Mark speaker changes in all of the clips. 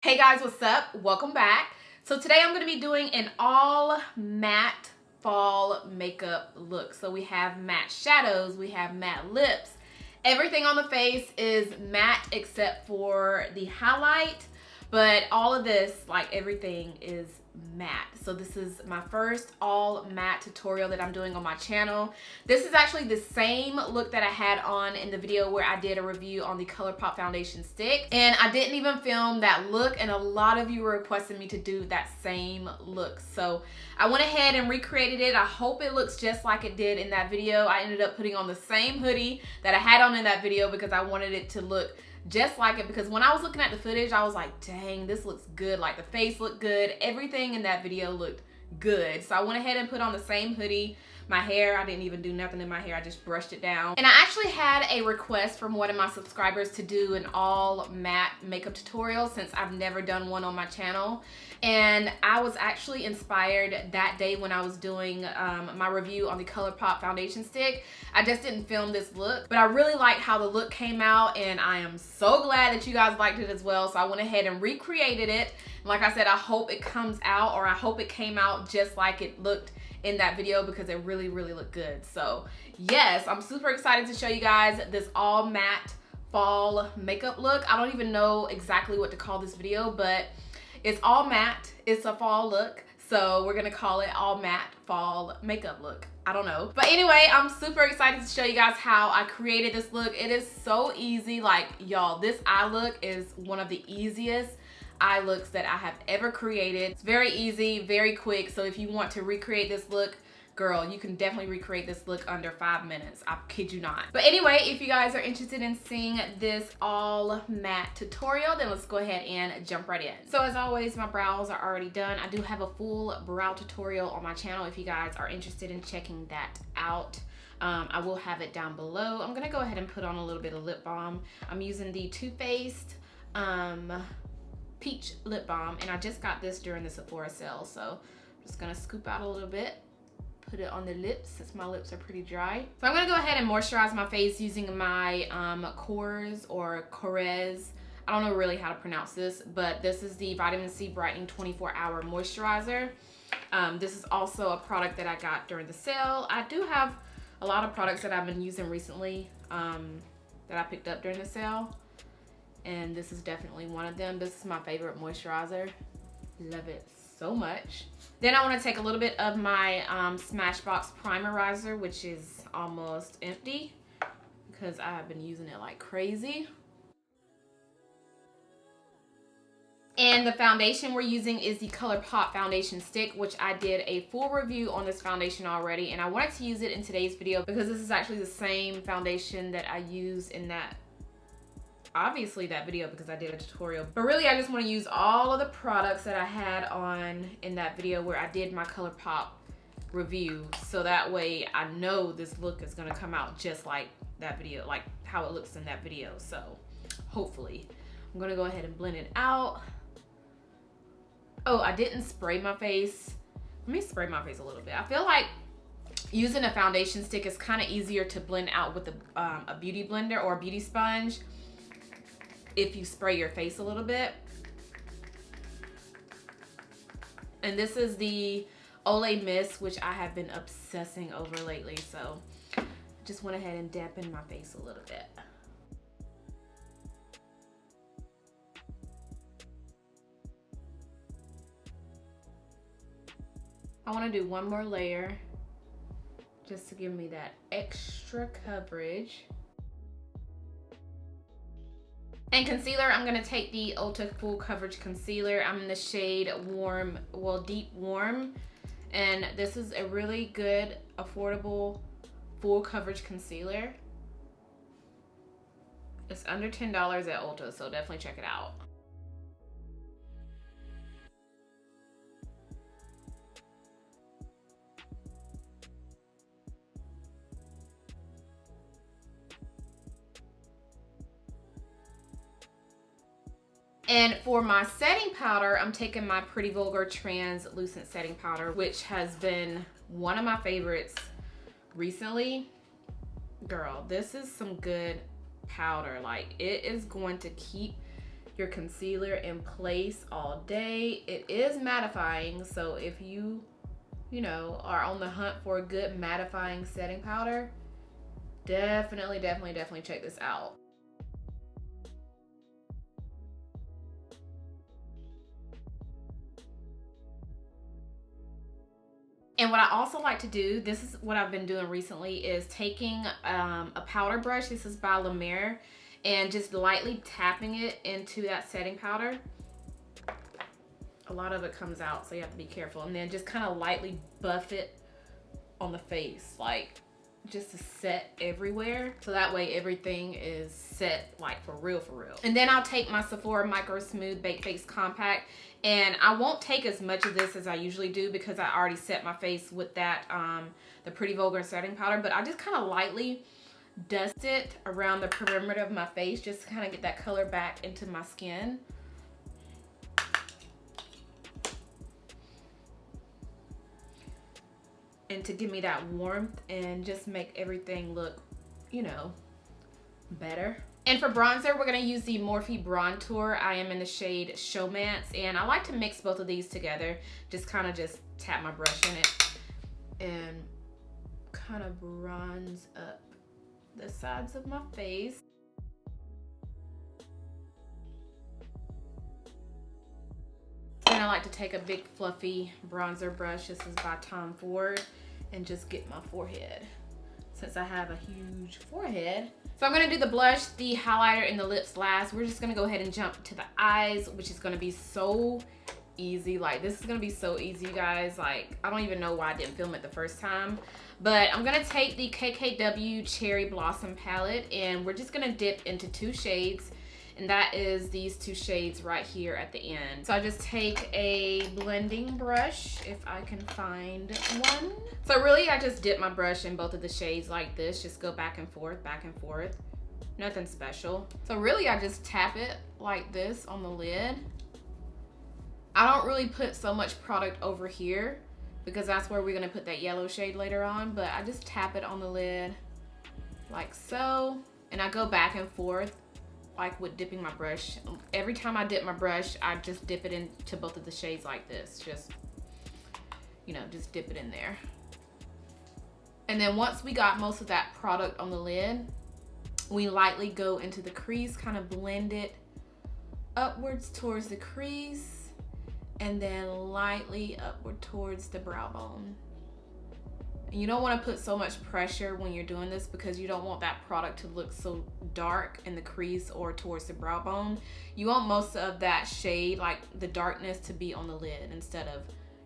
Speaker 1: Hey guys, what's up? Welcome back. So today I'm going to be doing an all matte fall makeup look. So we have matte shadows, we have matte lips. Everything on the face is matte except for the highlight, but all of this, like everything, is matte. So this is my first all matte tutorial that I'm doing on my channel. This is actually the same look that I had on in the video where I did a review on the Colourpop foundation stick, and I didn't even film that look, and a lot of you were requesting me to do that same look. So I went ahead and recreated it. I hope it looks just like it did in that video. I ended up putting on the same hoodie that I had on in that video because I wanted it to look just like it, because when I was looking at the footage I was like, dang, this looks good. Like the face looked good, everything in that video looked good. So I went ahead and put on the same hoodie. My hair, I didn't even do nothing in my hair, I just brushed it down. And I actually had a request from one of my subscribers to do an all matte makeup tutorial since I've never done one on my channel. And I was actually inspired that day when I was doing my review on the Colourpop foundation stick. I just didn't film this look, but I really liked how the look came out, and I am so glad that you guys liked it as well. So I went ahead and recreated it. And like I said, I hope it comes out, or I hope it came out just like it looked in that video, because it really looked good. So yes, I'm super excited to show you guys this all matte fall makeup look. I don't even know exactly what to call this video, but it's all matte, it's a fall look, so we're gonna call it all matte fall makeup look. I don't know, but anyway, I'm super excited to show you guys how I created this look. It is so easy. Like, y'all, this eye look is one of the easiest eye looks that I have ever created. It's very easy, very quick. So if you want to recreate this look, girl, you can definitely recreate this look under 5 minutes. I kid you not. But anyway, if you guys are interested in seeing this all matte tutorial, then let's go ahead and jump right in. So as always, my brows are already done. I do have a full brow tutorial on my channel if you guys are interested in checking that out. I will have it down below. I'm gonna go ahead and put on a little bit of lip balm. I'm using the Too Faced peach lip balm, and I just got this during the Sephora sale, so I'm just gonna scoop out a little bit, put it on the lips since my lips are pretty dry. So I'm gonna go ahead and moisturize my face using my Korres or Korres. I don't know really how to pronounce this, but this is the Vitamin C Brightening 24-Hour Moisturizer. This is also a product that I got during the sale. I do have a lot of products that I've been using recently that I picked up during the sale, and this is definitely one of them. This is my favorite moisturizer. Love it so much. Then I want to take a little bit of my Smashbox Primerizer, which is almost empty because I have been using it like crazy. And the foundation we're using is the Colourpop foundation stick, which I did a full review on this foundation already, and I wanted to use it in today's video because this is actually the same foundation that I used in that, obviously, that video, because I did a tutorial. But really, I just want to use all of the products that I had on in that video where I did my Colourpop review, so that way I know this look is going to come out just like that video, like how it looks in that video. So hopefully. I'm going to go ahead and blend it out. Oh, I didn't spray my face. Let me spray my face a little bit. I feel like using a foundation stick is kind of easier to blend out with a beauty blender or a beauty sponge if you spray your face a little bit. And this is the Olay Mist, which I have been obsessing over lately, so just went ahead and dampened my face a little bit. I want to do one more layer just to give me that extra coverage. And concealer, I'm going to take the Ulta Full Coverage Concealer. I'm in the shade Warm, well, Deep Warm. And this is a really good, affordable, full coverage concealer. It's under $10 at Ulta, so definitely check it out. And for my setting powder, I'm taking my Pretty Vulgr Translucent Setting Powder, which has been one of my favorites recently. Girl, this is some good powder. Like, it is going to keep your concealer in place all day. It is mattifying, so if you know, are on the hunt for a good mattifying setting powder, definitely check this out. And what I also like to do, this is what I've been doing recently, is taking a powder brush. This is by La Mer, and just lightly tapping it into that setting powder. A lot of it comes out, so you have to be careful. And then just kind of lightly buff it on the face, like just to set everywhere. So that way everything is set like for real, for real. And then I'll take my Sephora Microsmooth Baked Face Compact, and I won't take as much of this as I usually do because I already set my face with that, the Pretty Vulgr setting powder, but I just kind of lightly dust it around the perimeter of my face just to kind of get that color back into my skin. And to give me that warmth and just make everything look, you know, better. And for bronzer, we're gonna use the Morphée Brontour. I am in the shade Showmance, and I like to mix both of these together. Just kind of just tap my brush in it and kind of bronze up the sides of my face. Then I like to take a big fluffy bronzer brush. This is by Tom Ford, and just get my forehead, since I have a huge forehead. So I'm gonna do the blush, the highlighter, and the lips last. We're just gonna go ahead and jump to the eyes, which is gonna be so easy. Like, this is gonna be so easy, you guys. Like, I don't even know why I didn't film it the first time. But I'm gonna take the KKW Cherry Blossom palette, and we're just gonna dip into 2 shades. And that is these 2 shades right here at the end. So I just take a blending brush, if I can find one. So really, I just dip my brush in both of the shades like this. Just go back and forth, nothing special. So really, I just tap it like this on the lid. I don't really put so much product over here because that's where we're gonna put that yellow shade later on, but I just tap it on the lid like so, and I go back and forth like with dipping my brush. Every time I dip my brush, I just dip it into both of the shades like this. Just, you know, just dip it in there. And then once we got most of that product on the lid, we lightly go into the crease, kind of blend it upwards towards the crease, and then lightly upward towards the brow bone. You don't want to put so much pressure when you're doing this because you don't want that product to look so dark in the crease or towards the brow bone. You want most of that shade, like the darkness, to be on the lid instead of,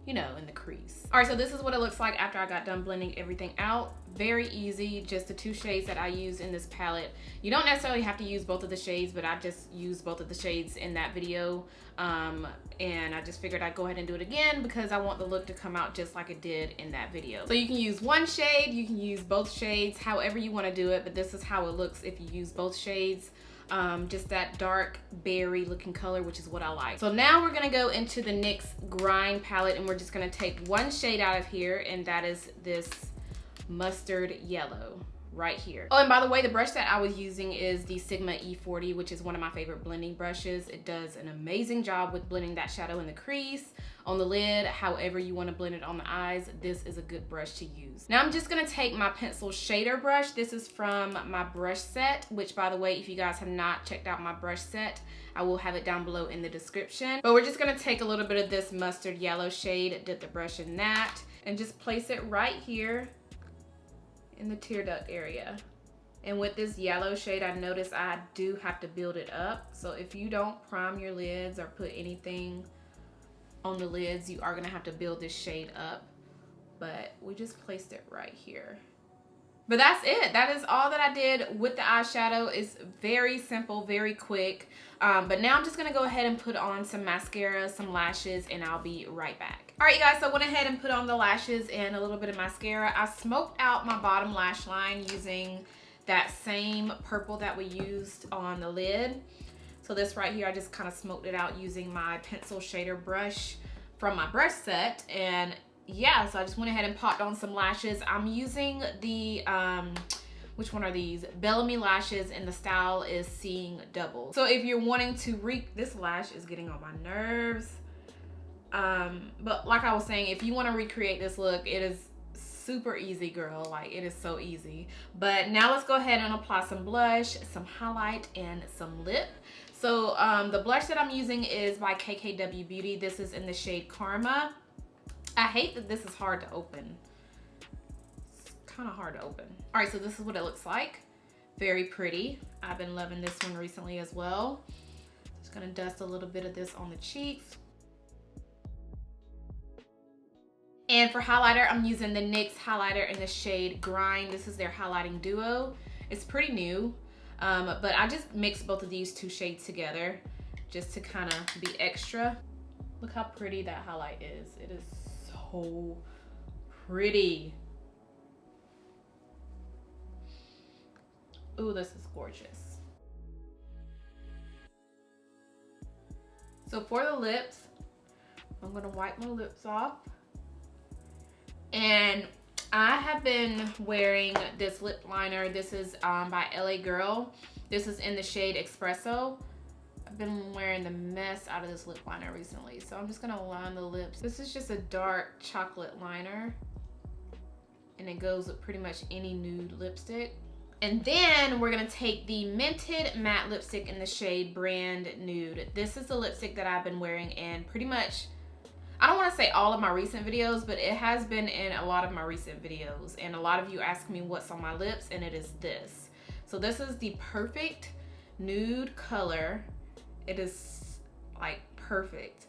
Speaker 1: you know, in the crease. All right, so this is what it looks like after I got done blending everything out. Very easy, just the 2 shades that I use in this palette. You don't necessarily have to use both of the shades, but I just used both of the shades in that video. And I just figured I'd go ahead and do it again because I want the look to come out just like it did in that video. So you can use 1 shade, you can use both shades, however you want to do it, but this is how it looks if you use both shades. Just that dark berry looking color, which is what I like. So now we're gonna go into the NYX Grind palette, and we're just gonna take 1 shade out of here, and that is this mustard yellow right here. Oh, and by the way, the brush that I was using is the Sigma E40, which is one of my favorite blending brushes. It does an amazing job with blending that shadow in the crease, on the lid, however you want to blend it on the eyes. This is a good brush to use. Now I'm just going to take my pencil shader brush. This is from my brush set, which, by the way, if you guys have not checked out my brush set, I will have it down below in the description. But we're just going to take a little bit of this mustard yellow shade, dip the brush in that, and just place it right here in the tear duct area. And with this yellow shade, I notice I do have to build it up. So if you don't prime your lids or put anything on the lids, you are gonna have to build this shade up. But we just placed it right here. But that's it. That is all that I did with the eyeshadow. It's very simple, very quick. But now I'm just gonna go ahead and put on some mascara, some lashes, and I'll be right back. All right, you guys, so I went ahead and put on the lashes and a little bit of mascara. I smoked out my bottom lash line using that same purple that we used on the lid. So this right here, I just kind of smoked it out using my pencil shader brush from my brush set. And yeah, so I just went ahead and popped on some lashes. I'm using the which one are these? Bellami lashes, and the style is Seeing Double. So if you're wanting to this lash is getting on my nerves. But like I was saying, if you want to recreate this look, it is super easy, girl. Like, it is so easy. But now let's go ahead and apply some blush, some highlight, and some lip. So the blush that I'm using is by KKW Beauty. This is in the shade Karma. I hate that this is hard to open. It's kind of hard to open. All right, so this is what it looks like. Very pretty. I've been loving this one recently as well. Just gonna dust a little bit of this on the cheeks. And for highlighter, I'm using the NYX highlighter in the shade Grind. This is their highlighting duo. It's pretty new, but I just mixed both of these two shades together just to kind of be extra. Look how pretty that highlight is. It is so pretty. Ooh, this is gorgeous. So for the lips, I'm gonna wipe my lips off. And I have been wearing this lip liner. This is by LA Girl. This is in the shade Espresso. I've been wearing the mess out of this lip liner recently, so I'm just gonna line the lips. This is just a dark chocolate liner, and it goes with pretty much any nude lipstick. And then we're gonna take the Mented matte lipstick in the shade BrandNude. This is the lipstick that I've been wearing in pretty much, I don't want to say all of my recent videos, but it has been in a lot of my recent videos. And a lot of you ask me what's on my lips, and it is this. So this is the perfect nude color. It is like perfect.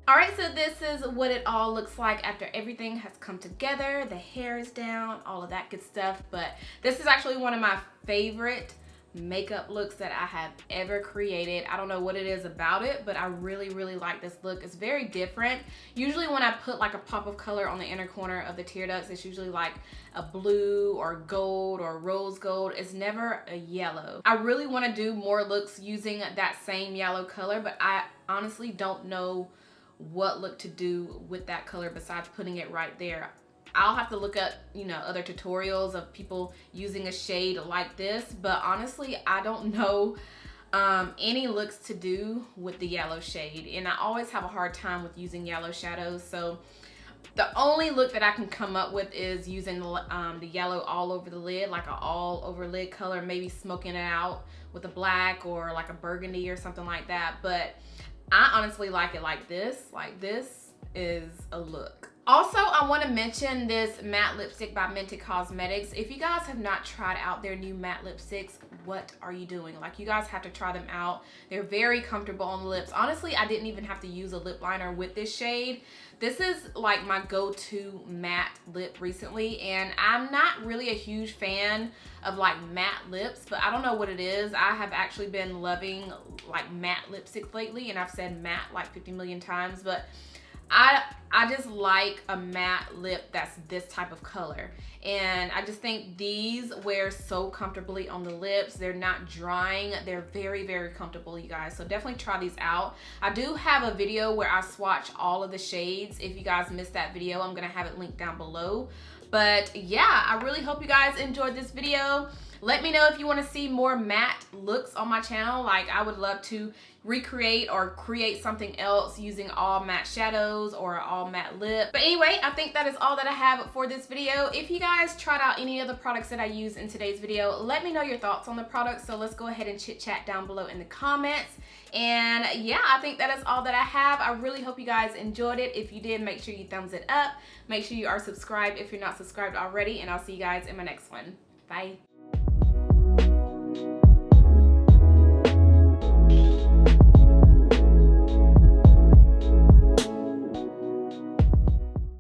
Speaker 1: All right, so this is what it all looks like after everything has come together. The hair is down, all of that good stuff. But this is actually one of my favorite makeup looks that I have ever created. I don't know what it is about it, but I really, really like this look. It's very different. Usually when I put like a pop of color on the inner corner of the tear ducts, it's usually like a blue or gold or rose gold. It's never a yellow. I really want to do more looks using that same yellow color, but I honestly don't know what look to do with that color besides putting it right there. I'll have to look up, you know, other tutorials of people using a shade like this, but honestly, I don't know any looks to do with the yellow shade, and I always have a hard time with using yellow shadows. So the only look that I can come up with is using the yellow all over the lid, like an all over lid color, maybe smoking it out with a black or like a burgundy or something like that. But I honestly like it like this. Like, this is a look. Also, I want to mention this matte lipstick by Mented Cosmetics. If you guys have not tried out their new matte lipsticks, what are you doing? Like, you guys have to try them out. They're very comfortable on the lips. Honestly, I didn't even have to use a lip liner with this shade. This is like my go-to matte lip recently, and I'm not really a huge fan of like matte lips, but I don't know what it is. I have actually been loving like matte lipsticks lately, and I've said matte like 50 million times, but I just like a matte lip that's this type of color. And I just think these wear so comfortably on the lips. They're not drying. They're very, very comfortable, you guys. So definitely try these out. I do have a video where I swatch all of the shades. If you guys missed that video, I'm gonna have it linked down below. But yeah, I really hope you guys enjoyed this video. Let me know if you want to see more matte looks on my channel. Like, I would love to recreate or create something else using all matte shadows or all matte lip. But anyway, I think that is all that I have for this video. If you guys tried out any of the products that I used in today's video, let me know your thoughts on the products. So let's go ahead and chit chat down below in the comments. And yeah, I think that is all that I have. I really hope you guys enjoyed it. If you did, make sure you thumbs it up. Make sure you are subscribed if you're not subscribed already, and I'll see you guys in my next one. Bye.